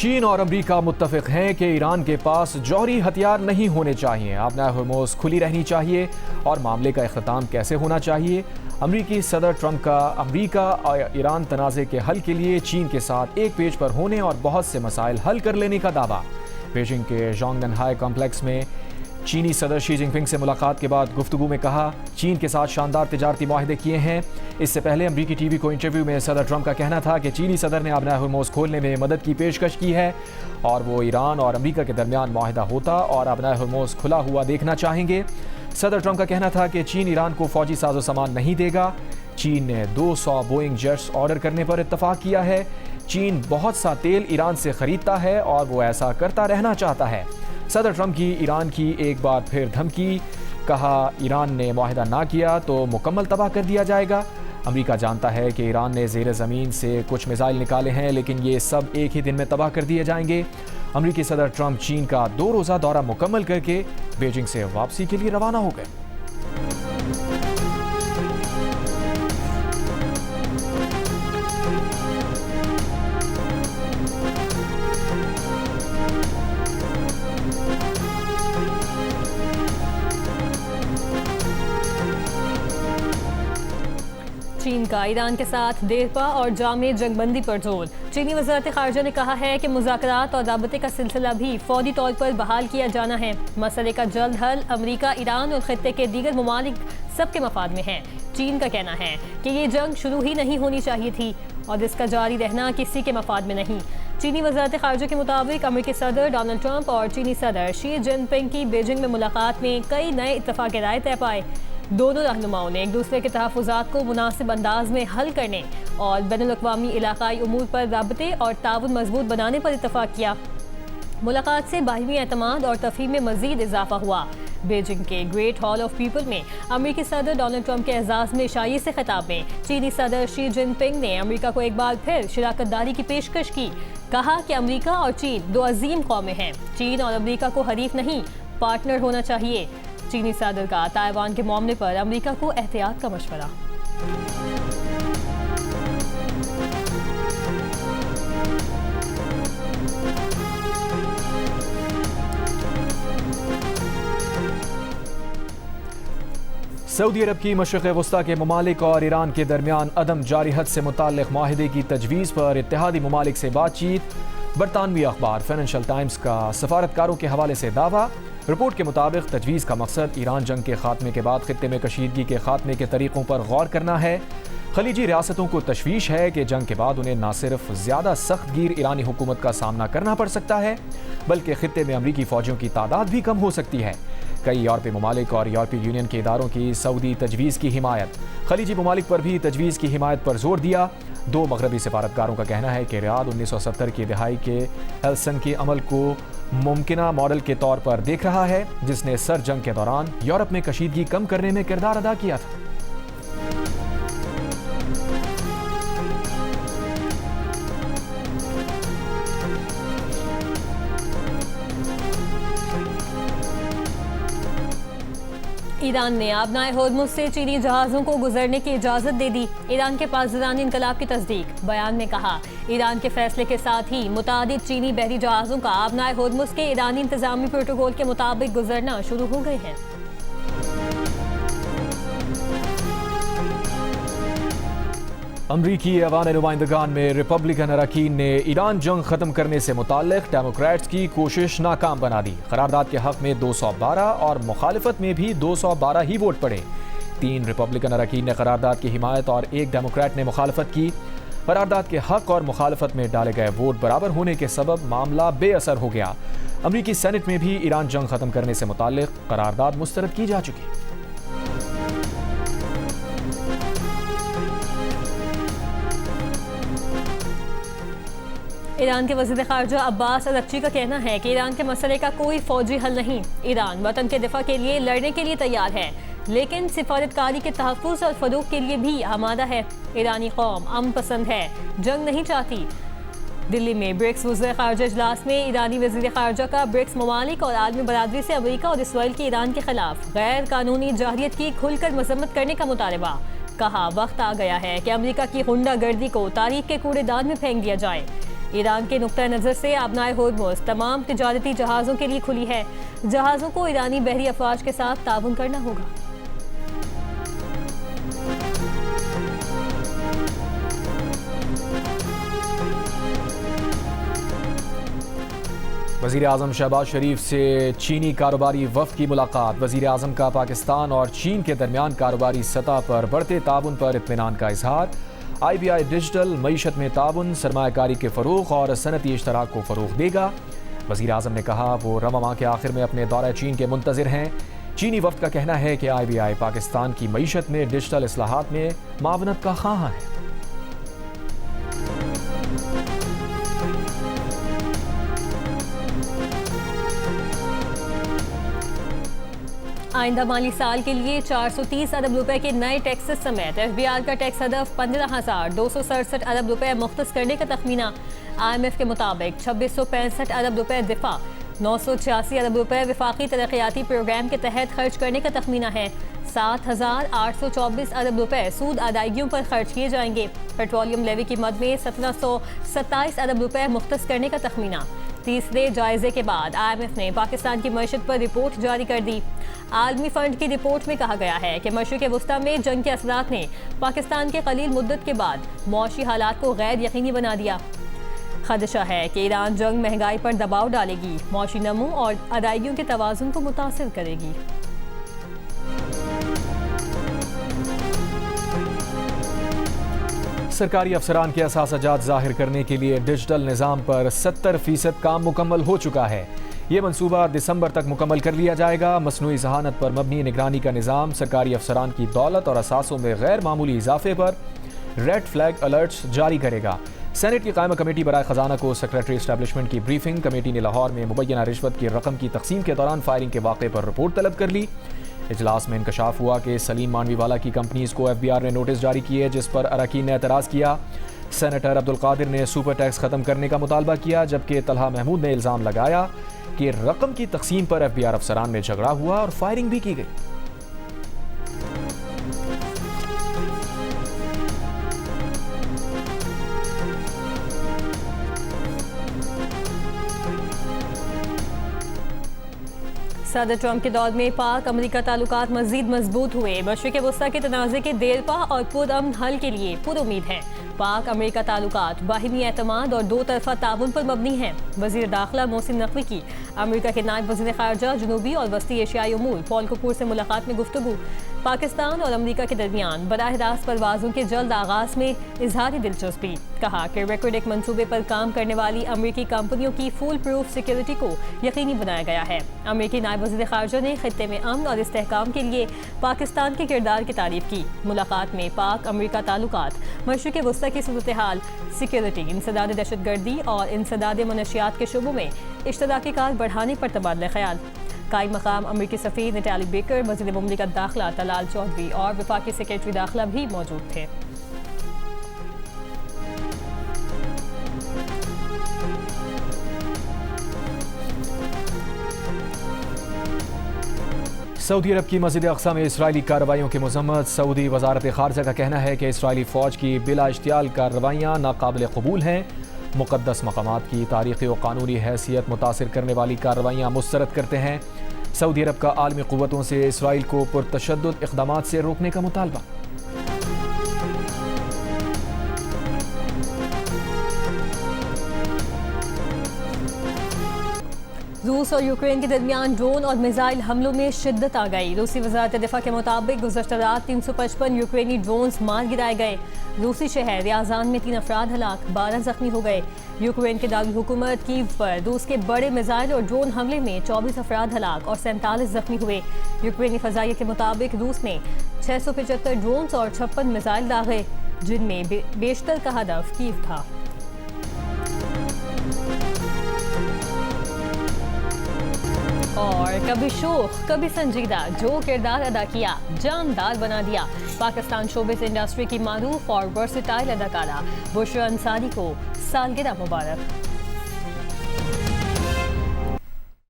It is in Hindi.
चीन और अमेरिका मुत्तफिक हैं कि ईरान के पास जौहरी हथियार नहीं होने चाहिए, आबनाए हुर्मुज़ खुली रहनी चाहिए और मामले का इख्तिताम कैसे होना चाहिए। अमरीकी सदर ट्रंप का अमरीका और ईरान तनाज़े के हल के लिए चीन के साथ एक पेज पर होने और बहुत से मसाइल हल कर लेने का दावा। बीजिंग के जोंगनहाई कॉम्प्लेक्स में चीनी सदर शी जिनपिंग से मुलाकात के बाद गुफ्तगू में कहा, चीन के साथ शानदार तिजारती मुआहदे किए हैं। इससे पहले अमरीकी टीवी को इंटरव्यू में सदर ट्रंप का कहना था कि चीनी सदर ने आबनाए हुर्मुज़ खोलने में मदद की पेशकश की है और वो ईरान और अमरीका के दरमियान मुआहदा होता और आबनाए हुर्मुज़ खुला हुआ देखना चाहेंगे। सदर ट्रंप का कहना था कि चीन ईरान को फौजी साजो सामान नहीं देगा। चीन ने 200 बोइंग जेट्स ऑर्डर करने पर इत्तफाक किया है। चीन बहुत सा तेल ईरान से खरीदता है और वो ऐसा करता रहना चाहता है। सदर ट्रंप की ईरान की एक बार फिर धमकी, कहा ईरान ने मुआहदा ना किया तो मुकम्मल तबाह कर दिया जाएगा। अमेरिका जानता है कि ईरान ने ज़ेर ज़मीन से कुछ मिसाइल निकाले हैं, लेकिन ये सब एक ही दिन में तबाह कर दिए जाएंगे। अमेरिकी सदर ट्रंप चीन का 2 रोज़ा दौरा मुकम्मल करके बीजिंग से वापसी के लिए रवाना हो गए। चीन का ईरान के साथ देरपा और जामे जंगबंदी पर जोर। चीनी वज़ारत ख़ारजा ने कहा है कि मुज़ाकरात और राबते का सिलसिला भी फौरी तौर पर बहाल किया जाना है। मसले का जल्द हल अमरीका, ईरान और खित्ते के दीगर ममालिक सबके मफाद में है। चीन का कहना है कि ये जंग शुरू ही नहीं होनी चाहिए थी और इसका जारी रहना किसी के मफाद में नहीं। चीनी वज़ारत ख़ारजा के मुताबिक अमेरिकी सदर डोनाल्ड ट्रंप और चीनी सदर शी जिनपिंग की बीजिंग में मुलाकात में कई नए इत्तफ़ाक़ राय तय पाए। दोनों रहनुमाओं ने एक दूसरे के तहफ़्फ़ुज़ात को मुनासिब अंदाज में हल करने और बैनुल-अक़वामी इलाक़ाई उमूर पर राबते और ताउन मजबूत बनाने पर इत्तफ़ाक़ किया। मुलाकात से बाहिमी एतमाद और तफ़हीम में मज़ीद इजाफा हुआ। बीजिंग के ग्रेट हॉल ऑफ पीपल में अमेरिकी सदर डोनाल्ड ट्रंप के एजाज़ में शायरी से खिताब में चीनी सदर शी जिनपिंग ने अमेरिका को एक बार फिर शिराकत दारी की पेशकश की। कहा कि अमेरिका और चीन 2 अजीम कौमें हैं। चीन और अमेरिका को हरीफ नहीं, पार्टनर होना चाहिए। चीनी सदर का ताइवान के मामले पर अमेरिका को एहतियात का मशवरा। सऊदी अरब की मशरिक़ वस्ता के ममालिक और ईरान के दरमियान अदम जारिहत से मुताल्लिक़ माहिदे की तजवीज़ पर इत्तेहादी ममालिक से बातचीत। बरतानवी अखबार फाइनेंशियल टाइम्स का सफारतकारों के हवाले से दावा। रिपोर्ट के मुताबिक तजवीज़ का मकसद ईरान जंग के खात्मे के बाद खित्ते में कशीदगी के खात्मे के तरीक़ों पर गौर करना है। खलीजी रियासतों को तशवीश है कि जंग के बाद उन्हें न सिर्फ ज़्यादा सख्त गिर ईरानी हुकूमत का सामना करना पड़ सकता है, बल्कि खित्ते में अमरीकी फ़ौजियों की तादाद भी कम हो सकती है। कई यूरोपीय ममालिक और यूरोपीय यूनियन के इदारों की सऊदी तजवीज़ की हिमायत। खलीजी ममालिक पर भी तजवीज़ की हिमायत पर जोर दिया। 2 मगरबी सिफारतकारों का कहना है कि रियाद 1970 की दिहाई के हेलसिंकी अमल को मुमकिना मॉडल के तौर पर देख रहा है, जिसने सर जंग के दौरान यूरोप में कशीदगी कम करने में किरदार अदा किया था। ईरान ने आबनाए हुर्मुज़ से चीनी जहाज़ों को गुजरने की इजाज़त दे दी। ईरान के पास ईरानी इनकलाब की तस्दीक। बयान में कहा, ईरान के फैसले के साथ ही मुतादिद चीनी बहरी जहाज़ों का आबनाए हुर्मुज़ के ईरानी इंतजामी प्रोटोकॉल के मुताबिक गुजरना शुरू हो गए हैं। अमरीकी ऐवान नुमाइंदगान में रिपब्लिकन अरकान ने ईरान जंग खत्म करने से मुताल्लिक़ डेमोक्रेट्स की कोशिश नाकाम बना दी। करारदाद के हक में 212 और मुखालिफत में भी 212 ही वोट पड़े। 3 रिपब्लिकन अरकान ने करारदाद की हिमायत और 1 डेमोक्रेट ने मुखालफत की। करारदाद के हक और मुखालफत में डाले गए वोट बराबर होने के सबब मामला बेअसर हो गया। अमरीकी सेनेट में भी ईरान जंग खत्म करने से मुताल्लिक़ करारदाद मुस्तरद की जा चुकी। ईरान के वज़ीर ख़ारजा अब्बास अरग़ची का कहना है कि ईरान के मसले का कोई फौजी हल नहीं। ईरान वतन के दिफा के लिए लड़ने के लिए तैयार है, लेकिन सिफारतकारी के तहफ़्फ़ुज़ और फ़रोग़ के लिए भी आमादा है। ईरानी कौम अमन पसंद है, जंग नहीं चाहती। दिल्ली में ब्रिक्स वज़ीर ख़ारजा इजलास में ईरानी वज़ीर ख़ारजा का ब्रिक्स ममालिक और आलमी बरादरी से अमेरिका और इसराइल की ईरान के खिलाफ गैर कानूनी जाहिरियत की खुलकर मज़म्मत करने का मुतालबा। कहा, वक्त आ गया है कि अमेरिका की गुंडागर्दी को तारीख के कूड़ेदान में फेंक दिया जाए। ईरान के नुक्ता नज़र से आबनाए होर्मुज़ तमाम तिजारती जहाज़ों के लिए खुली है। जहाज़ों को ईरानी बहरी अफवाज के साथ ताउन करना होगा। वज़ीर आज़म शहबाज शरीफ से चीनी कारोबारी वफ़द की मुलाकात। वज़ीर आज़म का पाकिस्तान और चीन के दरमियान कारोबारी सतह पर बढ़ते ताउन पर इत्मीनान का इजहार। IBI डिजिटल मईशत में ताउन, सरमायाकारी के फ़रोग़ और सनती इश्तराक को फ़रोग़ देगा। वज़ीर आज़म ने कहा वो रवा माह के आखिर में अपने दौरा चीन के मुंतज़िर हैं। चीनी वफ़द का कहना है कि IBI पाकिस्तान की मईशत में डिजिटल इस्लाहात में मावनत का ख़्वाह है। आइंदा माली साल के लिए 430 अरब रुपए के नए टैक्सेस समेत FBR का टैक्स हदफ 15,267 अरब रुपए मुख्तस करने का तखमीना। IMF के मुताबिक 2665 अरब रुपए दिफा, 986 अरब रुपए वफाकी तरक्याती प्रोग्राम के तहत खर्च करने का तखमीना है। 7,824 अरब रुपए सूद अदायगियों पर खर्च किए जाएंगे। पेट्रोलियम लेवी की मद में 1727 अरब रुपए मुख्तस करने का तखमीना। तीसरे जायजे के बाद IMF ने पाकिस्तान की मईशत पर रिपोर्ट जारी कर दी। आलमी फंड की रिपोर्ट में कहा गया है कि मशरिक़ वस्ता में जंग के असरात ने पाकिस्तान के कलील मुद्दत के बाद मौशी हालात को गैर यकीनी बना दिया। खदशा है कि ईरान जंग महंगाई पर दबाव डालेगी, मौशी नमू और अदायगियों के तवाज़ुन को मुतासिर करेगी। सरकारी अफसरान के असासजात ज़ाहिर करने के लिए डिजिटल निज़ाम पर 70% काम मुकम्मल हो चुका है। ये मनसूबा दिसंबर तक मुकम्मल कर लिया जाएगा। मसनूई ज़हानत पर मबनी निगरानी का निज़ाम सरकारी अफसरान की दौलत और असासों में गैर मामूली इजाफे पर रेड फ्लैग अलर्ट्स जारी करेगा। सेनेट की कायमा कमेटी बराए ख़जाना को सेक्रेटरी एस्टैब्लिशमेंट की ब्रीफिंग। कमेटी ने लाहौर में मुबैना रिश्वत की रकम की तकसीम के दौरान फायरिंग के वाक़े पर रिपोर्ट तलब कर ली। इजलास में इंकशाफ हुआ कि सलीम मानवीवाला की कंपनीज को FBR ने नोटिस जारी किए, जिस पर अरकान ने एतराज़ किया। सेनेटर अब्दुल कादिर ने सुपर टैक्स ख़त्म करने का मुतालबा किया, जबकि तलहा महमूद ने इल्ज़ाम लगाया कि रकम की तकसीम पर FBR अफसरान में झगड़ा हुआ और फायरिंग भी की गई। सदर ट्रंप के दौर में पाक अमेरिका ताल्लुकात मजीद मजबूत हुए। मशरिक़ वस्ता के तनाज़े के देरपा और पुरअमन हल के लिए पुरुमीद है। पाक अमेरिका ताल्लुकात बाहिमी एतमाद और दो तरफा ताउन पर मबनी हैं। वज़ीर दाखिला मोहसिन नकवी की अमेरिका के नायब वज़ीर ख़ारजा जनूबी और वस्ती एशियाई उमूर पॉल कपूर से मुलाकात में गुफ्तगू। पाकिस्तान और अमेरिका के दरमियान बराह रास्त परवाज़ों के जल्द आगाज़ में इजहारी दिलचस्पी। कहा कि रेकॉर्ड एक मनसूबे पर काम करने वाली अमेरिकी कंपनियों की फुल प्रूफ सिक्योरिटी को यकीनी बनाया गया है। अमेरिकी नायब वज़ीर ख़ारजा ने खित्ते में अमन और इस्तेहकाम के लिए पाकिस्तान के किरदार की तारीफ की। मुलाकात में पाक अमेरिका ताल्लुकात, मशरिक़ वस्ता की सूरत हाल, सिक्योरिटी, इंसदाद दहशतगर्दी और इंसदाद मनशियात के शोबों में इश्तराकी कार बढ़ाने पर तबादला ख्याल। कायम मकाम अमेरिकी सफ़ीर नटाली बेकर, वज़ीर मुमलिकत दाखिला तलाल चौधरी और वफाकी सेक्रेटरी दाखिला भी मौजूद थे। सऊदी अरब की मस्जिद अक़सा में इसराइली कार्रवाइयों की मज़म्मत। सऊदी वज़ारत ख़ारजा का कहना है कि इसराइली फ़ौज की बिला इश्तियाल कार्रवाइयाँ नाकाबिल कबूल हैं। मुक़द्दस मकामात की तारीख़ी और क़ानूनी हैसियत मुतासिर करने वाली कार्रवाइयाँ मुस्तरद करते हैं। सऊदी अरब का आलमी क़ुव्वतों से इसराइल को पुरतशद्दुद इक़दामात से रोकने का मुतालबा। रूस और यूक्रेन के दरमियान ड्रोन और मिसाइल हमलों में शिद्दत आ गई। रूसी वज़ारत दिफ़ा के मुताबिक गुज़श्ता रात 355 यूक्रेनी ड्रोन्स मार गिराए गए। रूसी शहर रियाजान में 3 अफराद हलाक, 12 जख्मी हो गए। यूक्रेन के दारुल हुकूमत कीव पर रूस के बड़े मिसाइल और ड्रोन हमले में 24 अफराद हलाक और 47 जख्मी हुए। यूक्रेनी फ़ज़ाइया के मुताबिक रूस ने 675 ड्रोन्स और 56 मिसाइल दागे, जिनमें बेशतर का हदफ कीव था। और कभी शोख कभी संजीदा, जो किरदार अदा किया जानदार बना दिया। पाकिस्तान शोबिस इंडस्ट्री की मारूफ और वर्सेटाइल अदाकारा बुशरा अंसारी को सालगिरह मुबारक।